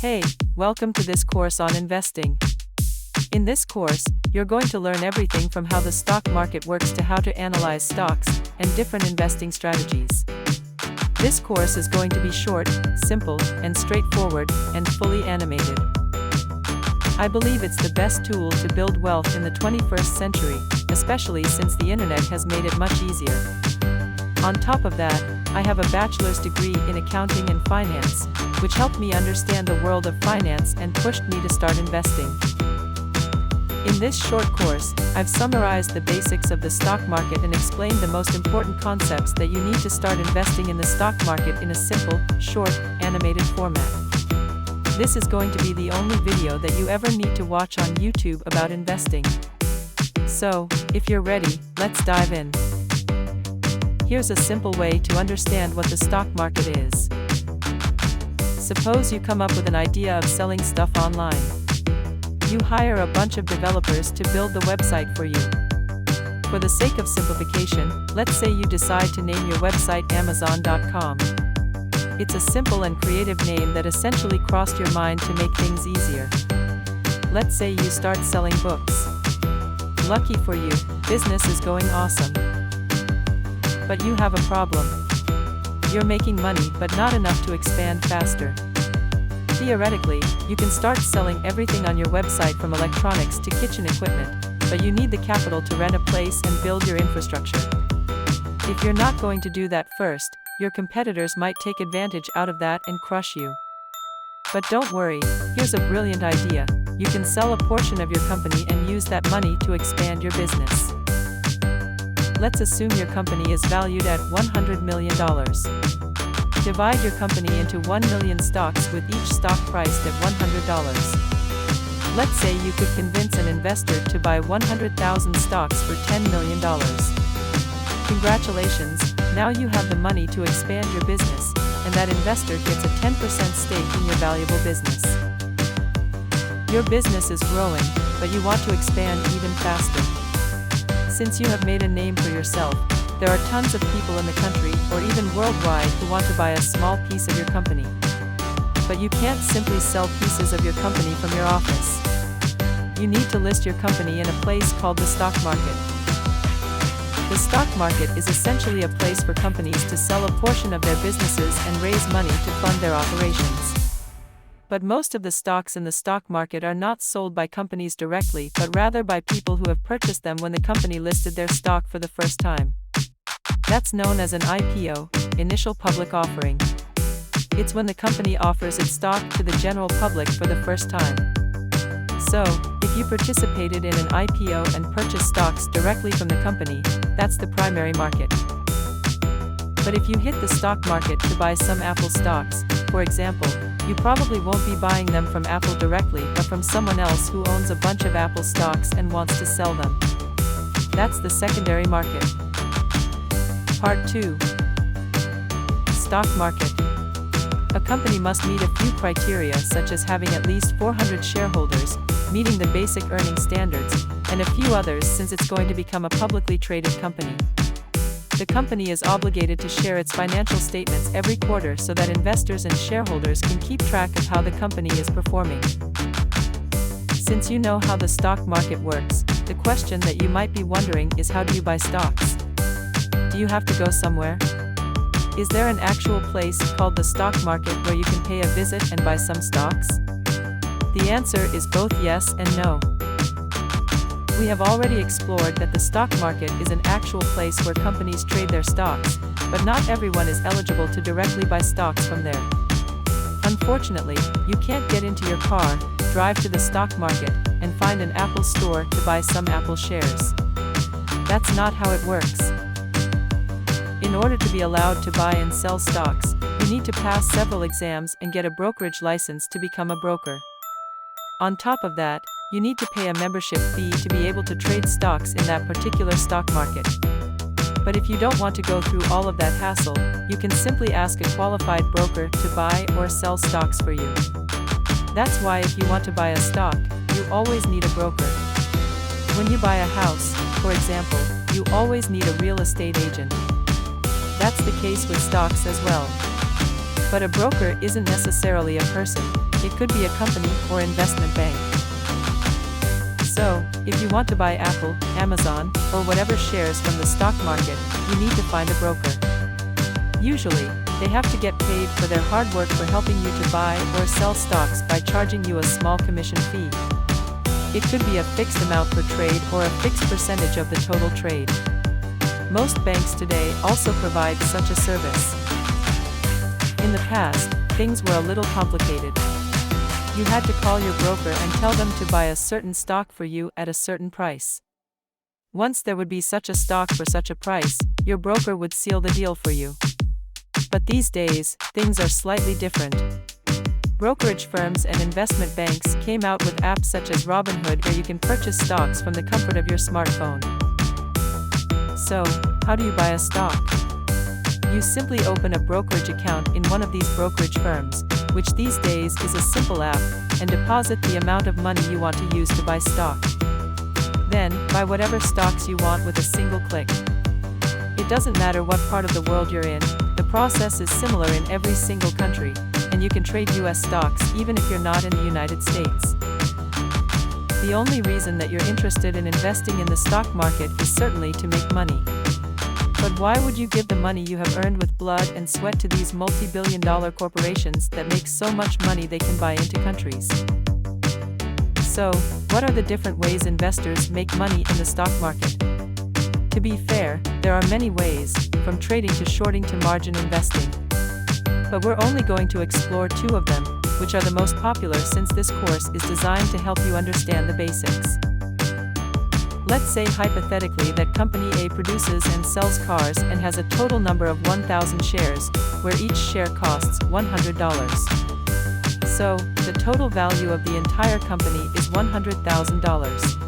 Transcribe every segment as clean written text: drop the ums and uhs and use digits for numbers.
Hey, welcome to this course on investing. In this course, you're going to learn everything from how the stock market works to how to analyze stocks and different investing strategies. This course is going to be short, simple, and straightforward, and fully animated. I believe it's the best tool to build wealth in the 21st century, especially since the internet has made it much easier. On top of that, I have a bachelor's degree in accounting and finance, which helped me understand the world of finance and pushed me to start investing. In this short course, I've summarized the basics of the stock market and explained the most important concepts that you need to start investing in the stock market in a simple, short, animated format. This is going to be the only video that you ever need to watch on YouTube about investing. So, if you're ready, let's dive in. Here's a simple way to understand what the stock market is. Suppose you come up with an idea of selling stuff online. You hire a bunch of developers to build the website for you. For the sake of simplification, let's say you decide to name your website Amazon.com. It's a simple and creative name that essentially crossed your mind to make things easier. Let's say you start selling books. Lucky for you, business is going awesome. But you have a problem. You're making money but not enough to expand faster. Theoretically, you can start selling everything on your website from electronics to kitchen equipment, but you need the capital to rent a place and build your infrastructure. If you're not going to do that first, your competitors might take advantage out of that and crush you. But don't worry, here's a brilliant idea. You can sell a portion of your company and use that money to expand your business. Let's assume your company is valued at $100 million. Divide your company into 1 million stocks with each stock priced at $100. Let's say you could convince an investor to buy 100,000 stocks for $10 million. Congratulations, now you have the money to expand your business, and that investor gets a 10% stake in your valuable business. Your business is growing, but you want to expand even faster. Since you have made a name for yourself, there are tons of people in the country, or even worldwide, who want to buy a small piece of your company. But you can't simply sell pieces of your company from your office. You need to list your company in a place called the stock market. The stock market is essentially a place for companies to sell a portion of their businesses and raise money to fund their operations. But most of the stocks in the stock market are not sold by companies directly, but rather by people who have purchased them when the company listed their stock for the first time. That's known as an IPO, initial public offering. It's when the company offers its stock to the general public for the first time. So, if you participated in an IPO and purchased stocks directly from the company, that's the primary market. But if you hit the stock market to buy some Apple stocks, for example, you probably won't be buying them from Apple directly but from someone else who owns a bunch of Apple stocks and wants to sell them. That's the secondary market. Part 2. Stock market. A company must meet a few criteria such as having at least 400 shareholders, meeting the basic earning standards, and a few others since it's going to become a publicly traded company. The company is obligated to share its financial statements every quarter so that investors and shareholders can keep track of how the company is performing. Since you know how the stock market works, the question that you might be wondering is, how do you buy stocks? Do you have to go somewhere? Is there an actual place called the stock market where you can pay a visit and buy some stocks? The answer is both yes and no. We have already explored that the stock market is an actual place where companies trade their stocks, but not everyone is eligible to directly buy stocks from there. Unfortunately, you can't get into your car, drive to the stock market, and find an Apple store to buy some Apple shares. That's not how it works. In order to be allowed to buy and sell stocks, you need to pass several exams and get a brokerage license to become a broker. On top of that, you need to pay a membership fee to be able to trade stocks in that particular stock market. But if you don't want to go through all of that hassle, you can simply ask a qualified broker to buy or sell stocks for you. That's why if you want to buy a stock, you always need a broker. When you buy a house, for example, you always need a real estate agent. That's the case with stocks as well. But a broker isn't necessarily a person, It could be a company or investment bank. So, if you want to buy Apple, Amazon, or whatever shares from the stock market, you need to find a broker. Usually, they have to get paid for their hard work for helping you to buy or sell stocks by charging you a small commission fee. It could be a fixed amount per trade or a fixed percentage of the total trade. Most banks today also provide such a service. In the past, things were a little complicated. You had to call your broker and tell them to buy a certain stock for you at a certain price. Once there would be such a stock for such a price, your broker would seal the deal for you. But these days, things are slightly different. Brokerage firms and investment banks came out with apps such as Robinhood where you can purchase stocks from the comfort of your smartphone. So, how do you buy a stock? You simply open a brokerage account in one of these brokerage firms, which these days is a simple app, and deposit the amount of money you want to use to buy stock. Then, buy whatever stocks you want with a single click. It doesn't matter what part of the world you're in, the process is similar in every single country, and you can trade US stocks even if you're not in the United States. The only reason that you're interested in investing in the stock market is certainly to make money. But why would you give the money you have earned with blood and sweat to these multi-billion-dollar corporations that make so much money they can buy into countries? So, what are the different ways investors make money in the stock market? To be fair, there are many ways, from trading to shorting to margin investing. But we're only going to explore two of them, which are the most popular since this course is designed to help you understand the basics. Let's say hypothetically that company A produces and sells cars and has a total number of 1,000 shares, where each share costs $100. So, the total value of the entire company is $100,000.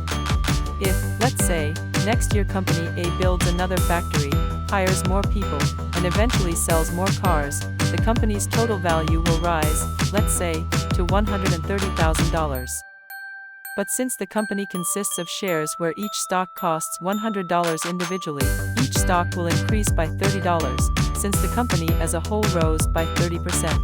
If, let's say, next year company A builds another factory, hires more people, and eventually sells more cars, the company's total value will rise, let's say, to $130,000. But since the company consists of shares where each stock costs $100 individually, each stock will increase by $30, since the company as a whole rose by 30%.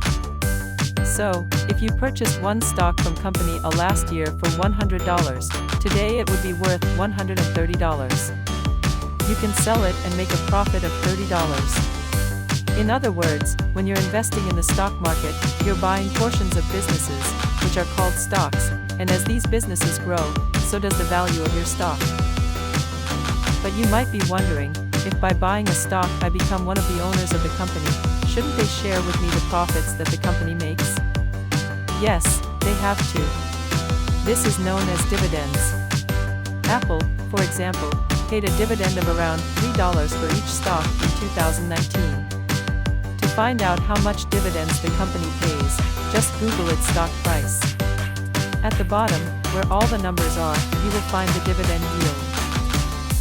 So, if you purchased one stock from company A last year for $100, today it would be worth $130. You can sell it and make a profit of $30. In other words, when you're investing in the stock market, you're buying portions of businesses, which are called stocks, and as these businesses grow, so does the value of your stock. But you might be wondering, if by buying a stock I become one of the owners of the company, shouldn't they share with me the profits that the company makes? Yes, they have to. This is known as dividends. Apple, for example, paid a dividend of around $3 for each stock in 2019. To find out how much dividends the company pays, just Google its stock price. At the bottom, where all the numbers are, you will find the dividend yield.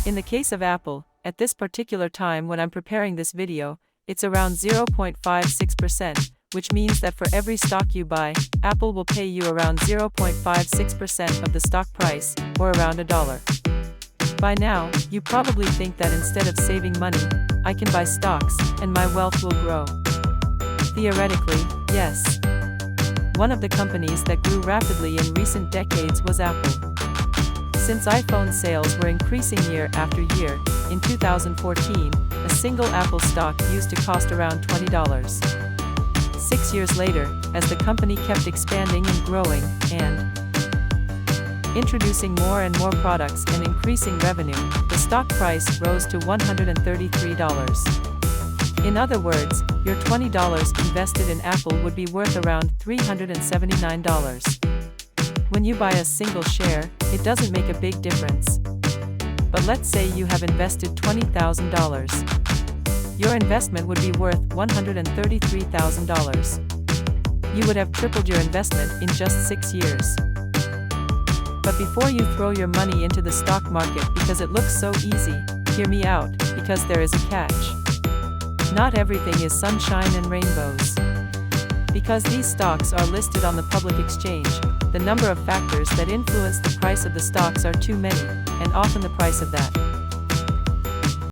In the case of Apple, at this particular time when I'm preparing this video, it's around 0.56%, which means that for every stock you buy, Apple will pay you around 0.56% of the stock price, or around $1. By now, you probably think that instead of saving money, I can buy stocks, and my wealth will grow. Theoretically, yes. One of the companies that grew rapidly in recent decades was Apple. Since iPhone sales were increasing year after year, in 2014, a single Apple stock used to cost around $20. 6 years later, as the company kept expanding and growing, and introducing more and more products and increasing revenue, the stock price rose to $133. In other words, your $20 invested in Apple would be worth around $379. When you buy a single share, it doesn't make a big difference. But let's say you have invested $20,000. Your investment would be worth $133,000. You would have tripled your investment in just 6 years. But before you throw your money into the stock market because it looks so easy, hear me out, because there is a catch. Not everything is sunshine and rainbows. Because these stocks are listed on the public exchange, the number of factors that influence the price of the stocks are too many, and often the price of that